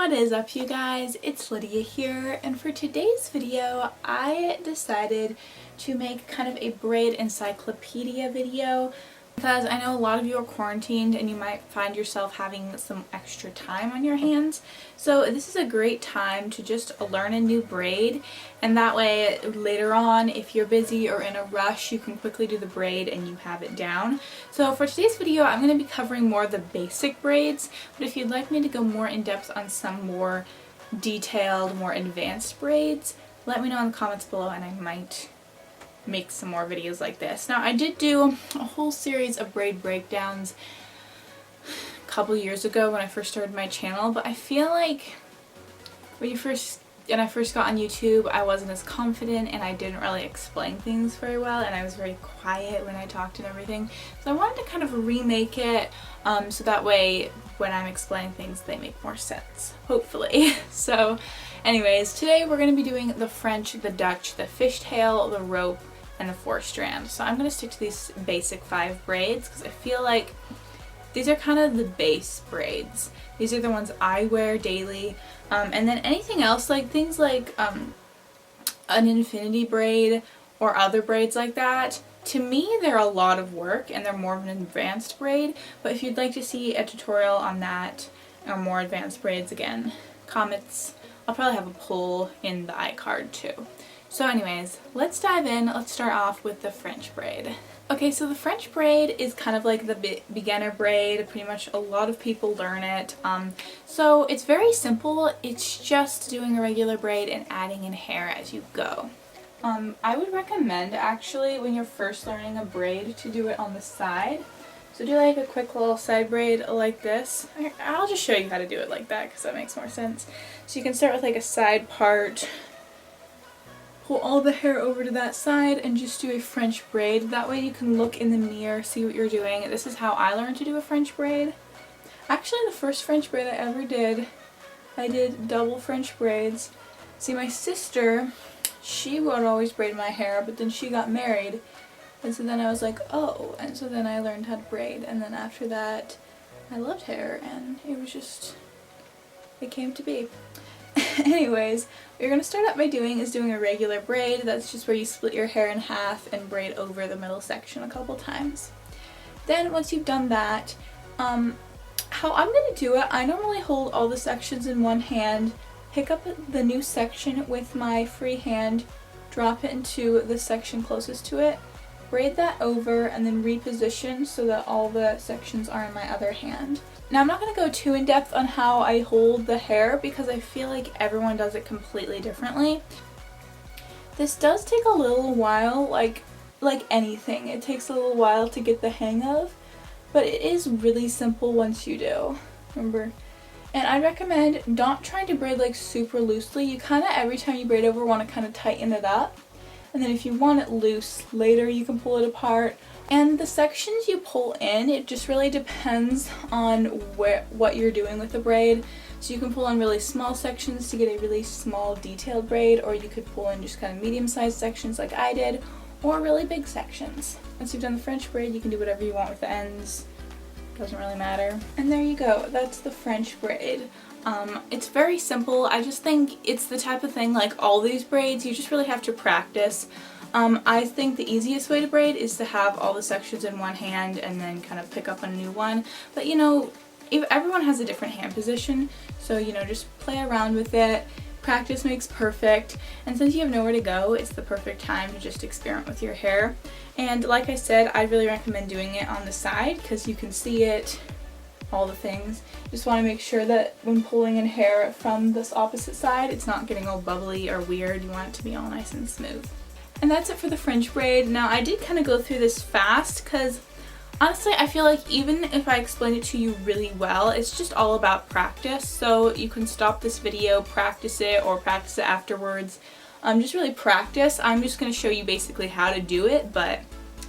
What is up, you guys? It's Lydia here, and for today's video I decided to make kind of a braid encyclopedia video because I know a lot of you are quarantined and you might find yourself having some extra time on your hands. So this is a great time to just learn a new braid, and that way later on if you're busy or in a rush you can quickly do the braid and you have it down. So for today's video I'm going to be covering more of the basic braids, but if you'd like me to go more in depth on some more detailed, more advanced braids, let me know in the comments below and I might make some more videos like this. Now I did do a whole series of braid breakdowns a couple years ago when I first started my channel, but I feel like when I first got on YouTube I wasn't as confident and I didn't really explain things very well, and I was very quiet when I talked and everything. So I wanted to kind of remake it so that way when I'm explaining things they make more sense, hopefully. So anyways, today we're going to be doing the French, the Dutch, the fishtail, the rope, and the 4-strand. So I'm going to stick to these basic 5 braids because I feel like these are kind of the base braids. These are the ones I wear daily. And then anything else, like things like an infinity braid or other braids like that, to me they're a lot of work and they're more of an advanced braid. But if you'd like to see a tutorial on that or more advanced braids, again, comments. I'll probably have a poll in the iCard too. So anyways, let's dive in. Let's start off with the French braid. Okay, so the French braid is kind of like the beginner braid. Pretty much a lot of people learn it. So it's very simple. It's just doing a regular braid and adding in hair as you go. I would recommend actually when you're first learning a braid to do it on the side. So do like a quick little side braid like this. I'll just show you how to do it like that because that makes more sense. So you can start with like a side part, pull all the hair over to that side and just do a French braid. That way you can look in the mirror, see what you're doing. This is how I learned to do a French braid. Actually, the first French braid I ever did, I did double French braids. See, my sister, she would always braid my hair, but then she got married. And so then I was like, oh, and so then I learned how to braid, and then after that I loved hair and it was just, it came to be. Anyways, what you're going to start out by doing is doing a regular braid. That's just where you split your hair in half and braid over the middle section a couple times. Then once you've done that, how I'm going to do it, I normally hold all the sections in one hand, pick up the new section with my free hand, drop it into the section closest to it, braid that over, and then reposition so that all the sections are in my other hand. Now I'm not going to go too in depth on how I hold the hair because I feel like everyone does it completely differently. This does take a little while, like anything. It takes a little while to get the hang of, but it is really simple once you do. Remember? And I recommend not trying to braid like super loosely. You kind of, every time you braid over, want to kind of tighten it up. And then if you want it loose later, you can pull it apart. And the sections you pull in, it just really depends on what you're doing with the braid. So you can pull in really small sections to get a really small detailed braid, or you could pull in just kind of medium-sized sections like I did, or really big sections. Once you've done the French braid, you can do whatever you want with the ends. Doesn't really matter. And there you go. That's the French braid. It's very simple. I just think it's the type of thing, like all these braids, you just really have to practice. I think the easiest way to braid is to have all the sections in one hand and then kind of pick up a new one. But you know, everyone has a different hand position, so you know, just play around with it. Practice makes perfect, and since you have nowhere to go, it's the perfect time to just experiment with your hair. And like I said, I really recommend doing it on the side because you can see it, all the things. You just want to make sure that when pulling in hair from this opposite side, it's not getting all bubbly or weird. You want it to be all nice and smooth. And that's it for the French braid. Now I did kind of go through this fast because honestly I feel like even if I explained it to you really well, it's just all about practice. So you can stop this video, practice it, or practice it afterwards. Just really practice. I'm just going to show you basically how to do it, but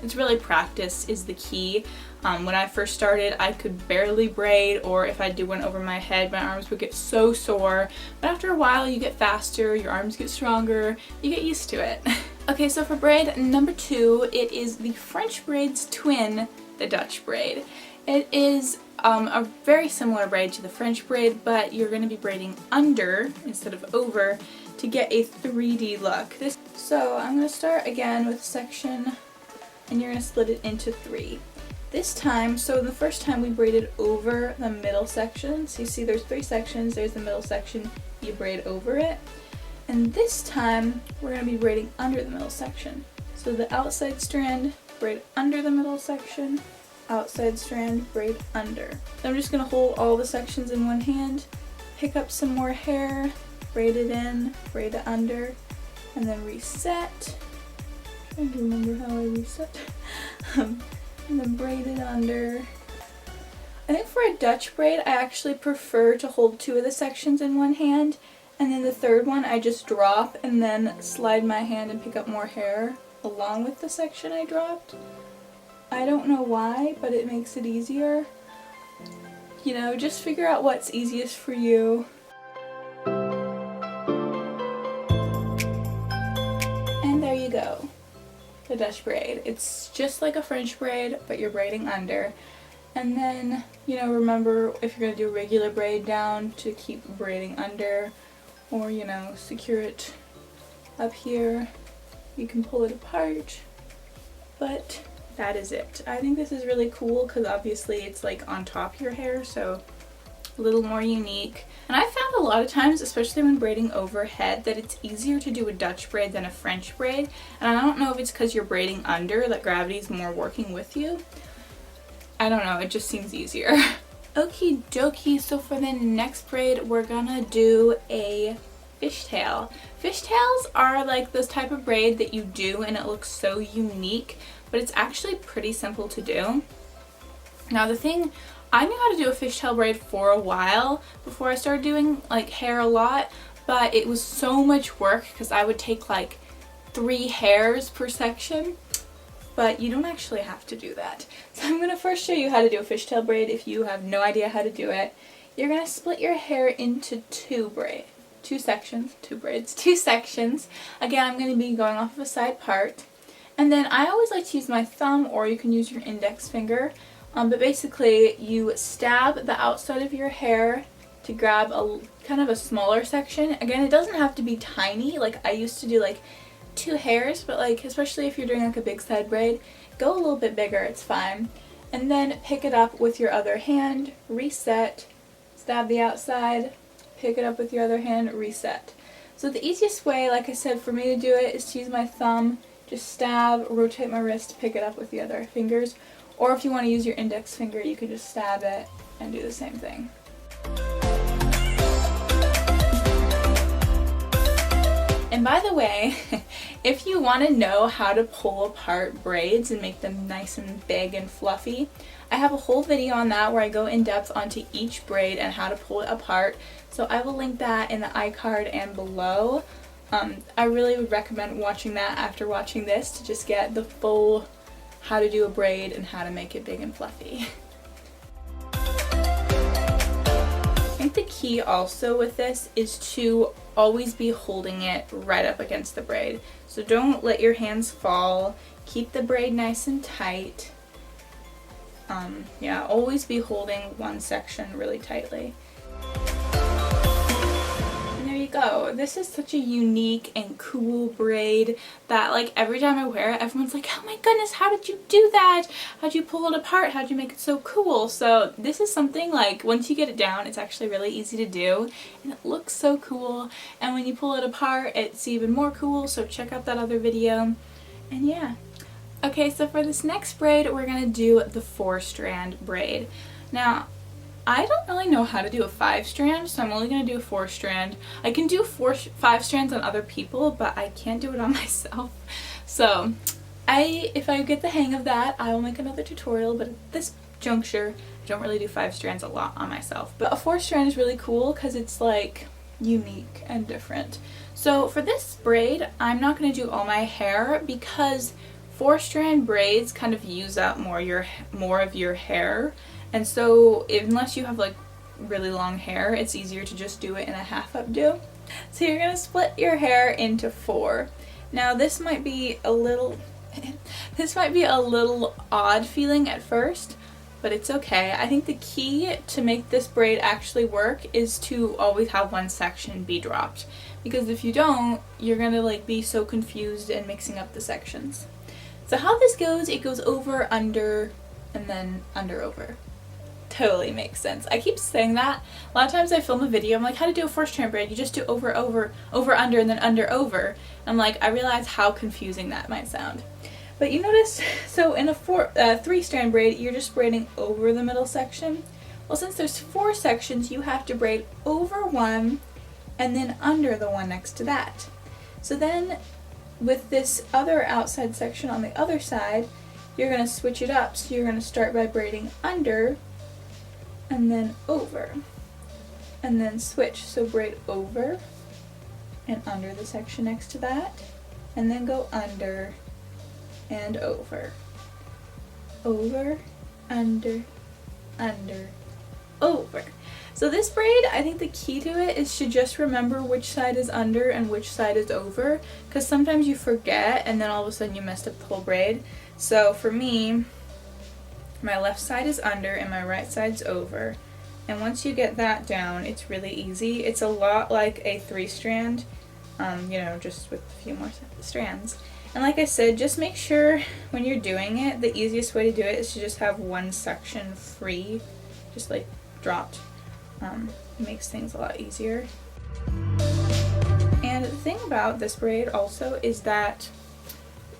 it's really practice is the key. When I first started, I could barely braid, or if I did one over my head, my arms would get so sore. But after a while, you get faster, your arms get stronger, you get used to it. Okay, so for braid number 2, it is the French braid's twin, the Dutch braid. It is a very similar braid to the French braid, but you're going to be braiding under instead of over to get a 3D look. So I'm going to start again with a section, and you're going to split it into 3. This time, so the first time we braided over the middle section, so you see there's 3 sections, there's the middle section, you braid over it. And this time, we're going to be braiding under the middle section. So the outside strand, braid under the middle section, outside strand, braid under. So I'm just going to hold all the sections in one hand, pick up some more hair, braid it in, braid it under, and then reset. I'm trying to remember how I reset. And then braid it under. I think for a Dutch braid, I actually prefer to hold 2 of the sections in one hand, and then the third one I just drop and then slide my hand and pick up more hair along with the section I dropped. I don't know why, but it makes it easier. You know, just figure out what's easiest for you. And there you go. The Dutch braid. It's just like a French braid, but you're braiding under. And then, you know, remember if you're going to do a regular braid down to keep braiding under, or, you know, secure it up here. You can pull it apart, but that is it. I think this is really cool because obviously it's like on top of your hair, so a little more unique. And I found a lot of times, especially when braiding overhead, that it's easier to do a Dutch braid than a French braid. And I don't know if it's because you're braiding under, that gravity's more working with you. I don't know, it just seems easier. Okie dokie, so for the next braid, we're gonna do a fishtail. Fishtails are like this type of braid that you do and it looks so unique, but it's actually pretty simple to do. Now the thing, I knew how to do a fishtail braid for a while before I started doing like hair a lot, but it was so much work because I would take like 3 hairs per section. But you don't actually have to do that. So I'm going to first show you how to do a fishtail braid if you have no idea how to do it. You're going to split your hair into 2 sections. Again, I'm going to be going off of a side part. And then I always like to use my thumb, or you can use your index finger. But basically you stab the outside of your hair to grab a kind of a smaller section. Again, it doesn't have to be tiny. Like I used to do like 2 hairs, but like especially if you're doing like a big side braid, go a little bit bigger, it's fine. And then pick it up with your other hand, reset, stab the outside, pick it up with your other hand, reset. So the easiest way, like I said, for me to do it is to use my thumb, just stab, rotate my wrist, pick it up with the other fingers. Or if you want to use your index finger, you can just stab it and do the same thing. And by the way, if you want to know how to pull apart braids and make them nice and big and fluffy, I have a whole video on that where I go in depth onto each braid and how to pull it apart. So I will link that in the iCard and below. I really would recommend watching that after watching this to just get the full how to do a braid and how to make it big and fluffy. I think the key also with this is to always be holding it right up against the braid. So don't let your hands fall. Keep the braid nice and tight. Yeah, always be holding one section really tightly. And there you go. This is such a unique and cool braid that like every time I wear it, everyone's like, oh my goodness, how did you do that? How'd you pull it apart? How'd you make it so cool? So this is something like once you get it down, it's actually really easy to do and it looks so cool. And when you pull it apart, it's even more cool. So check out that other video. And yeah. Okay, so for this next braid, we're going to do the 4-strand braid. Now, I don't really know how to do a 5-strand, so I'm only going to do a 4-strand. I can do 5 strands on other people, but I can't do it on myself. So, if I get the hang of that, I will make another tutorial, but at this juncture, I don't really do 5 strands a lot on myself. But a 4-strand is really cool because it's like unique and different. So for this braid, I'm not going to do all my hair because 4-strand braids kind of use up more of your hair, and so unless you have like really long hair, it's easier to just do it in a half updo. So you're gonna split your hair into 4. Now this might be a little odd feeling at first, but it's okay. I think the key to make this braid actually work is to always have one section be dropped, because if you don't, you're gonna like be so confused and mixing up the sections. So how this goes, it goes over, under, and then under, over. Totally makes sense. I keep saying that. A lot of times I film a video, I'm like, how to do a 4-strand braid? You just do over, over, over, under, and then under, over. I'm like, I realize how confusing that might sound. But you notice, so in a 3-strand braid, you're just braiding over the middle section. Well, since there's 4 sections, you have to braid over one and then under the one next to that. So then with this other outside section on the other side, you're going to switch it up. So you're going to start by braiding under and then over, and then switch. So braid over and under the section next to that, and then go under and over, over, under, over. So this braid, I think the key to it is to just remember which side is under and which side is over, because sometimes you forget and then all of a sudden you messed up the whole braid. So for me, my left side is under and my right side's over. And once you get that down, it's really easy. It's a lot like a 3-strand, you know, just with a few more strands. And like I said, just make sure when you're doing it, the easiest way to do it is to just have one section free, just like dropped. It makes things a lot easier. And the thing about this braid also is that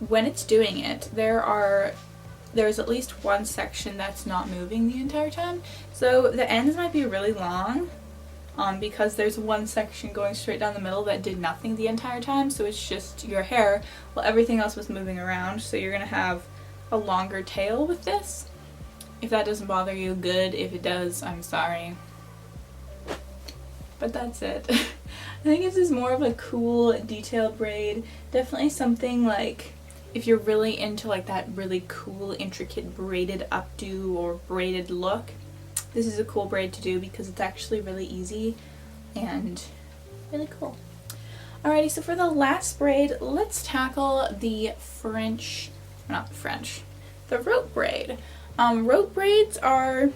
when it's doing it, there's at least one section that's not moving the entire time. So the ends might be really long because there's one section going straight down the middle that did nothing the entire time, so it's just your hair while everything else was moving around. So you're going to have a longer tail with this. If that doesn't bother you, good. If it does, I'm sorry. But that's it. I think this is more of a cool detailed braid. Definitely something like if you're really into like that really cool intricate braided updo or braided look, this is a cool braid to do because it's actually really easy and really cool. Alrighty, so for the last braid, let's tackle the the rope braid. Rope braids are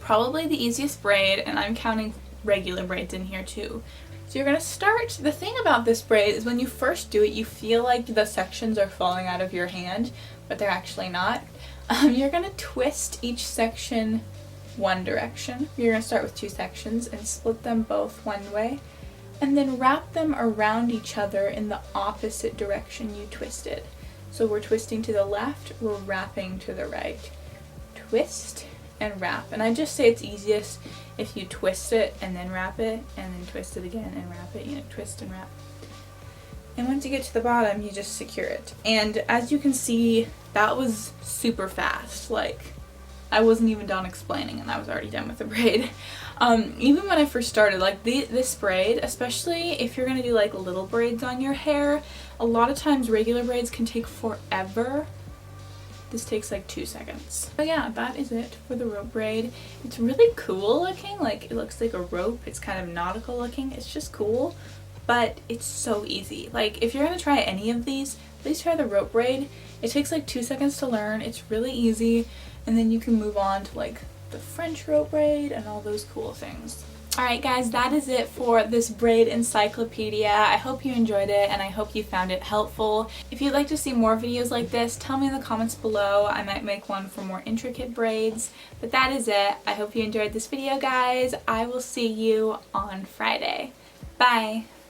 probably the easiest braid, and I'm counting regular braids in here too. So you're going to start, the thing about this braid is when you first do it, you feel like the sections are falling out of your hand, but they're actually not. You're going to twist each section one direction. You're going to start with 2 sections and split them both one way, and then wrap them around each other in the opposite direction you twisted. So we're twisting to the left, we're wrapping to the right. Twist and wrap. And I just say it's easiest if you twist it and then wrap it, and then twist it again and wrap it, you know, twist and wrap. And once you get to the bottom, you just secure it. And as you can see, that was super fast. Like, I wasn't even done explaining and I was already done with the braid. Even when I first started, like this braid, especially if you're going to do like little braids on your hair, a lot of times regular braids can take forever. This takes like 2 seconds. So yeah, that is it for the rope braid. It's really cool looking, like it looks like a rope. It's kind of nautical looking. It's just cool, but it's so easy. Like if you're gonna try any of these, please try the rope braid. It takes like 2 seconds to learn. It's really easy, and then you can move on to like the French rope braid and all those cool things. Alright guys, that is it for this braid encyclopedia. I hope you enjoyed it and I hope you found it helpful. If you'd like to see more videos like this, tell me in the comments below. I might make one for more intricate braids. But that is it. I hope you enjoyed this video, guys. I will see you on Friday. Bye!